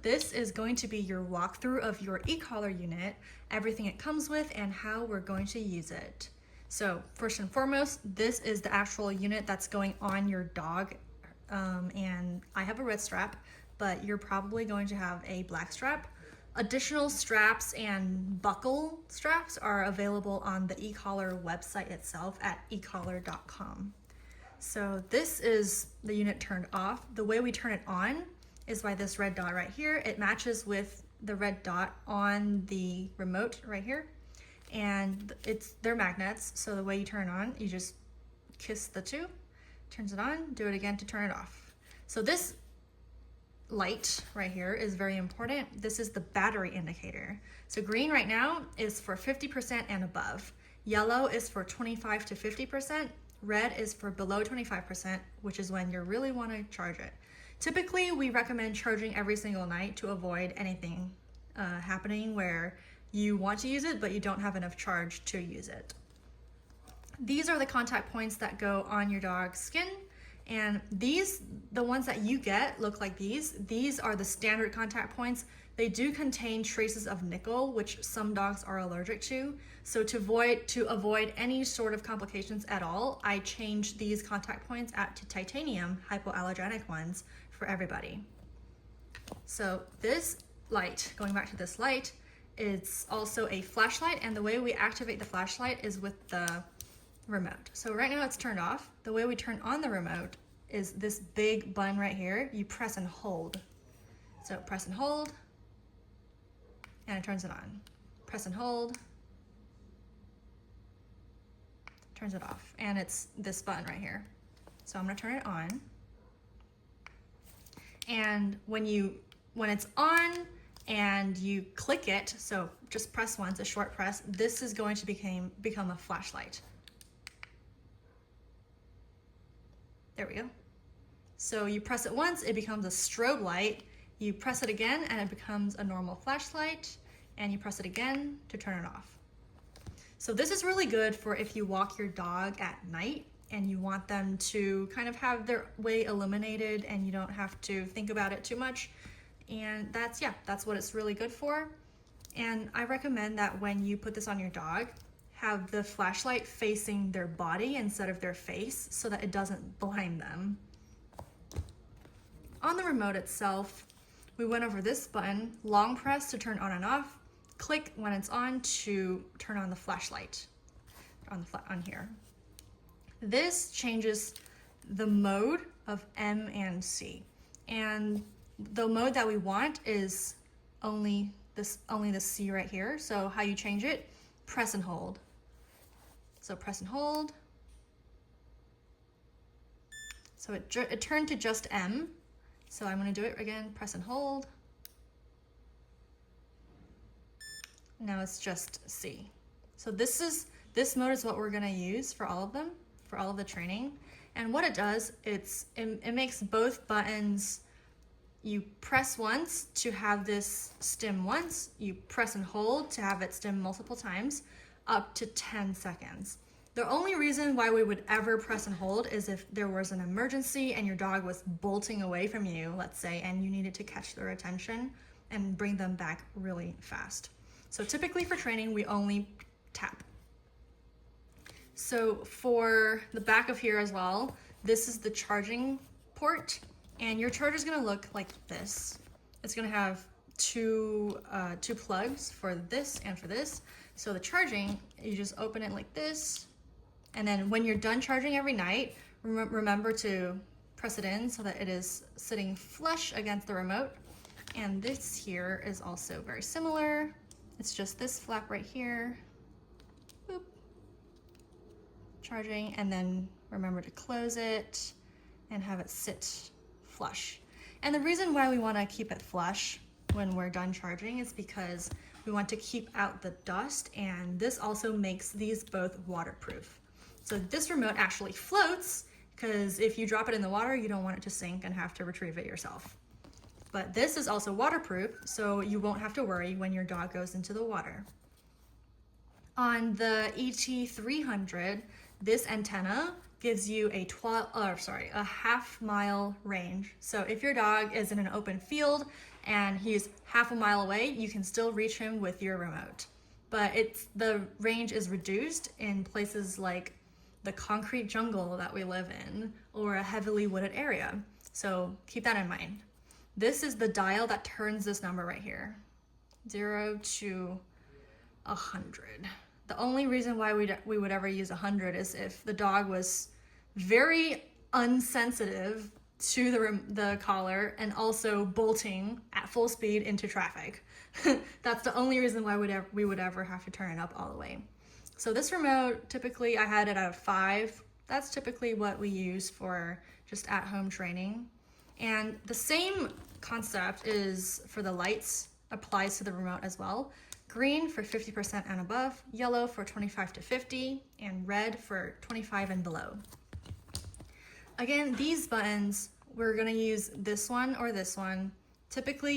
this is going to be your walkthrough of your e-collar unit, everything it comes with, and how we're going to use it. So first and foremost, this is the actual unit that's going on your dog, and I have a red strap, but you're probably going to have a black strap. Additional straps and buckle straps are available on the e-collar website itself at ecollar.com. So this is the unit turned off. The way we turn it on is by this red dot right here. It matches with the red dot on the remote right here. And they're magnets, so the way you turn it on, you just kiss the two, turns it on, do it again to turn it off. So this light right here is very important. This is the battery indicator. So green right now is for 50% and above. Yellow is for 25 to 50%. Red is for below 25%, which is when you really want to charge it. Typically, we recommend charging every single night to avoid anything happening where you want to use it, but you don't have enough charge to use it. These are the contact points that go on your dog's skin. And these, the ones that you get, look like these. These are the standard contact points. They do contain traces of nickel, which some dogs are allergic to. So to avoid any sort of complications at all, I changed these contact points out to titanium hypoallergenic ones for everybody. So this light, going back to this light, it's also a flashlight, and the way we activate the flashlight is with the remote. So right now it's turned off. The way we turn on the remote is this big button right here. You press and hold. So press and hold, and it turns it on. Press and hold, turns it off. And it's this button right here. So I'm gonna turn it on. And when it's on and you click it, so just press once, a short press, this is going to become a flashlight. There we go. So you press it once, it becomes a strobe light. You press it again and it becomes a normal flashlight, and you press it again to turn it off. So this is really good for if you walk your dog at night and you want them to kind of have their way illuminated and you don't have to think about it too much. And that's what it's really good for. And I recommend that when you put this on your dog, have the flashlight facing their body instead of their face so that it doesn't blind them. On the remote itself, we went over this button, long press to turn on and off, click when it's on to turn on the flashlight on here. This changes the mode of M and C. And the mode that we want is only the C right here. So how you change it, press and hold. So press and hold. So it turned to just M. So I'm gonna do it again, press and hold. Now it's just C. So this mode is what we're gonna use for all of them, for all of the training. And what it does, it makes both buttons, you press once to have this stim once, you press and hold to have it stim multiple times, up to 10 seconds. The only reason why we would ever press and hold is if there was an emergency and your dog was bolting away from you, let's say, and you needed to catch their attention and bring them back really fast. So typically for training, we only tap. So for the back of here as well, this is the charging port, and your charger is gonna look like this. It's gonna have two plugs for this and for this. So the charging, you just open it like this, and then when you're done charging every night, remember to press it in so that it is sitting flush against the remote. And this here is also very similar. It's just this flap right here. Boop. Charging, and then remember to close it and have it sit flush. And the reason why we want to keep it flush when we're done charging is because we want to keep out the dust, and this also makes these both waterproof. So this remote actually floats, because if you drop it in the water, you don't want it to sink and have to retrieve it yourself. But this is also waterproof, so you won't have to worry when your dog goes into the water. On the ET-300, this antenna gives you a half-mile range. So if your dog is in an open field and he's half a mile away, you can still reach him with your remote. But the range is reduced in places like the concrete jungle that we live in or a heavily wooded area. So keep that in mind. This is the dial that turns this number right here, 0 to 100. The only reason why we would ever use 100 is if the dog was very unsensitive to the collar and also bolting at full speed into traffic. That's the only reason why we would ever have to turn it up all the way. So this remote, typically I had it at a 5. That's typically what we use for just at-home training. And the same concept is for the lights, applies to the remote as well. Green for 50% and above, yellow for 25 to 50, and red for 25 and below. Again, these buttons, we're gonna use this one or this one. Typically,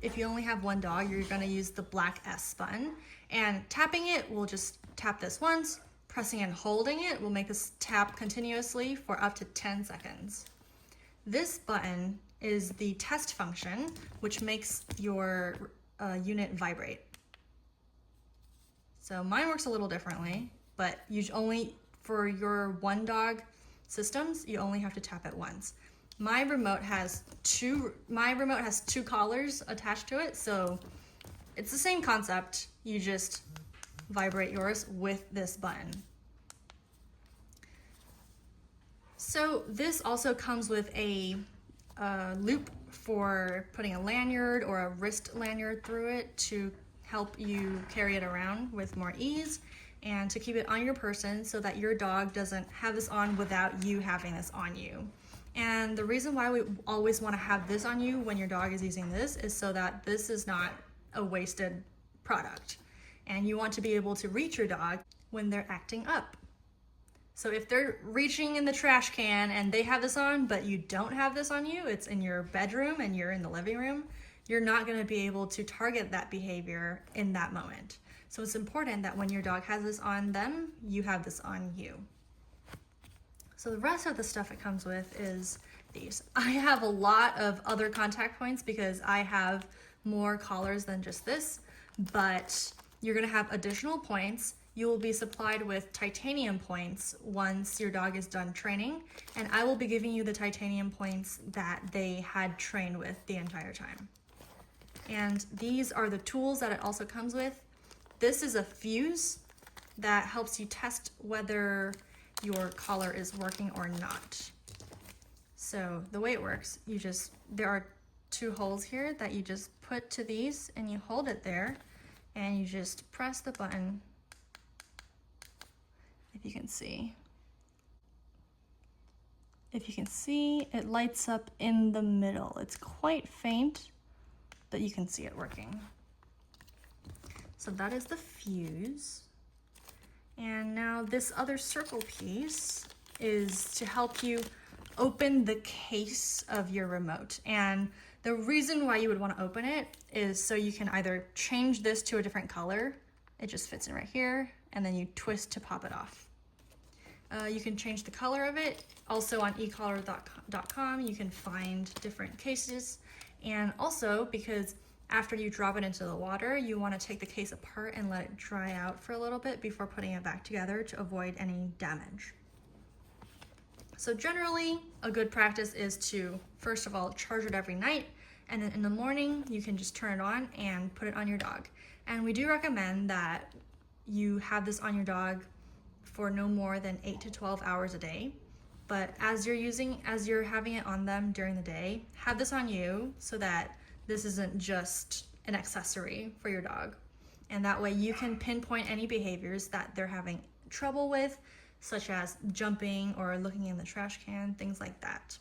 if you only have one dog, you're gonna use the black S button, and tapping it will just tap this once, pressing and holding it will make this tap continuously for up to 10 seconds. This button is the test function, which makes your unit vibrate. So mine works a little differently, but for your one dog systems, you only have to tap it once. My remote has two collars attached to it, so it's the same concept. You just vibrate yours with this button. So this also comes with a loop for putting a lanyard or a wrist lanyard through it to help you carry it around with more ease and to keep it on your person so that your dog doesn't have this on without you having this on you. And the reason why we always want to have this on you when your dog is using this is so that this is not a wasted product. And you want to be able to reach your dog when they're acting up. So if they're reaching in the trash can and they have this on, but you don't have this on you, it's in your bedroom and you're in the living room, you're not going to be able to target that behavior in that moment. So it's important that when your dog has this on them, you have this on you. So the rest of the stuff it comes with is these. I have a lot of other contact points because I have more collars than just this, but you're going to have additional points. You will be supplied with titanium points once your dog is done training, and I will be giving you the titanium points that they had trained with the entire time. And these are the tools that it also comes with. This is a fuse that helps you test whether your collar is working or not. So the way it works, there are 2 holes here that you just put to these and you hold it there and you just press the button. If you can see, it lights up in the middle. It's quite faint, but you can see it working. So that is the fuse. And now this other circle piece is to help you open the case of your remote. And the reason why you would want to open it is so you can either change this to a different color. It just fits in right here, and then you twist to pop it off. You can change the color of it. Also on ecollar.com, you can find different cases. And also, because after you drop it into the water, you want to take the case apart and let it dry out for a little bit before putting it back together to avoid any damage. So generally, a good practice is to, first of all, charge it every night, and then in the morning, you can just turn it on and put it on your dog. And we do recommend that you have this on your dog for no more than 8 to 12 hours a day. But as you're having it on them during the day, have this on you so that this isn't just an accessory for your dog. And that way you can pinpoint any behaviors that they're having trouble with, such as jumping or looking in the trash can, things like that.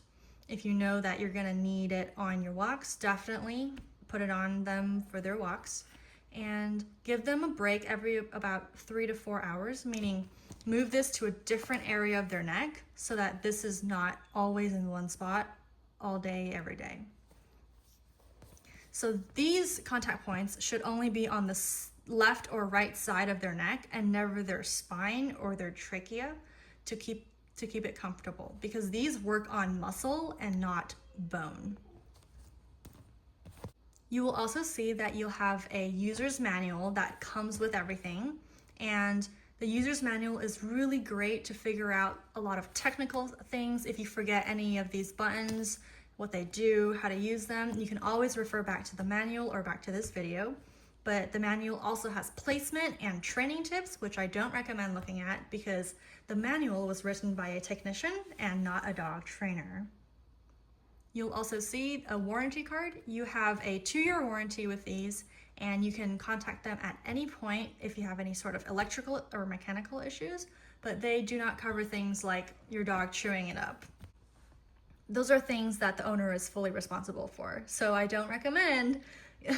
If you know that you're gonna need it on your walks, definitely put it on them for their walks. And give them a break every about 3 to 4 hours, meaning move this to a different area of their neck so that this is not always in one spot all day, every day. So these contact points should only be on the left or right side of their neck and never their spine or their trachea to keep to keep it comfortable, because these work on muscle and not bone. You will also see that you'll have a user's manual that comes with everything, and the user's manual is really great to figure out a lot of technical things. If you forget any of these buttons, what they do, how to use them, you can always refer back to the manual or back to this video. But the manual also has placement and training tips, which I don't recommend looking at because the manual was written by a technician and not a dog trainer. You'll also see a warranty card. You have a 2-year warranty with these, and you can contact them at any point if you have any sort of electrical or mechanical issues, but they do not cover things like your dog chewing it up. Those are things that the owner is fully responsible for, so I don't recommend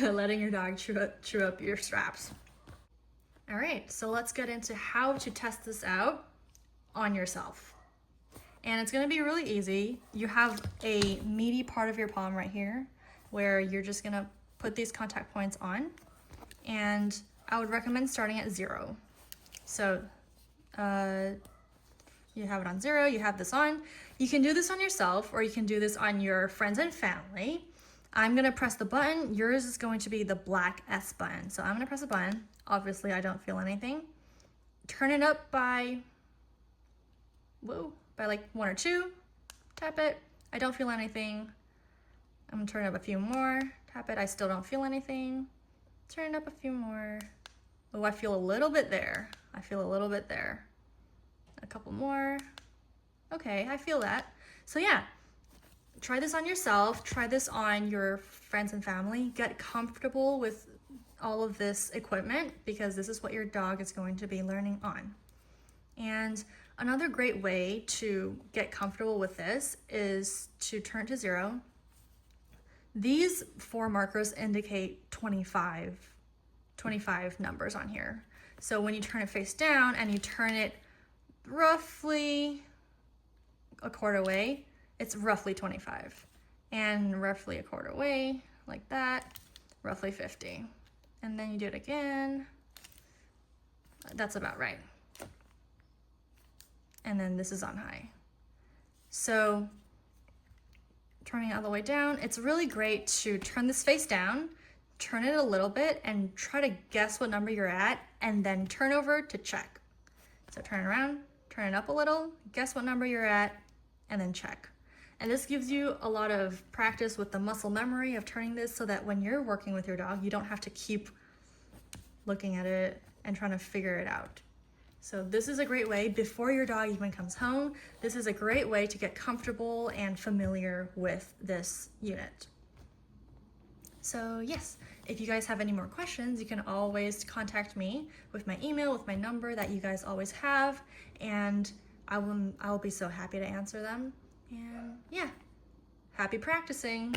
letting your dog chew up your straps. All right, so let's get into how to test this out on yourself. And it's gonna be really easy. You have a meaty part of your palm right here where you're just gonna put these contact points on, and I would recommend starting at 0. So you have it on 0, you have this on. You can do this on yourself, or you can do this on your friends and family. I'm gonna press the button. Yours is going to be the black S button. So I'm gonna press a button. Obviously I don't feel anything. Turn it up by like 1 or 2, tap it. I don't feel anything. I'm gonna turn it up a few more, tap it. I still don't feel anything. Turn it up a few more. Oh, I feel a little bit there. I feel a little bit there. A couple more. Okay, I feel that. So yeah, try this on yourself, try this on your friends and family. Get comfortable with all of this equipment because this is what your dog is going to be learning on. And another great way to get comfortable with this is to turn to 0. These 4 markers indicate 25 numbers on here. So when you turn it face down and you turn it roughly a quarter way, it's roughly 25. And roughly a quarter way, like that, roughly 50. And then you do it again. That's about right. And then this is on high. So turning it all the way down, it's really great to turn this face down, turn it a little bit, and try to guess what number you're at, and then turn over to check. So turn it around, turn it up a little, guess what number you're at, and then check. And this gives you a lot of practice with the muscle memory of turning this so that when you're working with your dog, you don't have to keep looking at it and trying to figure it out. So this is a great way, before your dog even comes home, this is a great way to get comfortable and familiar with this unit. So yes, if you guys have any more questions, you can always contact me with my email, with my number that you guys always have, and I will be so happy to answer them. And yeah, happy practicing.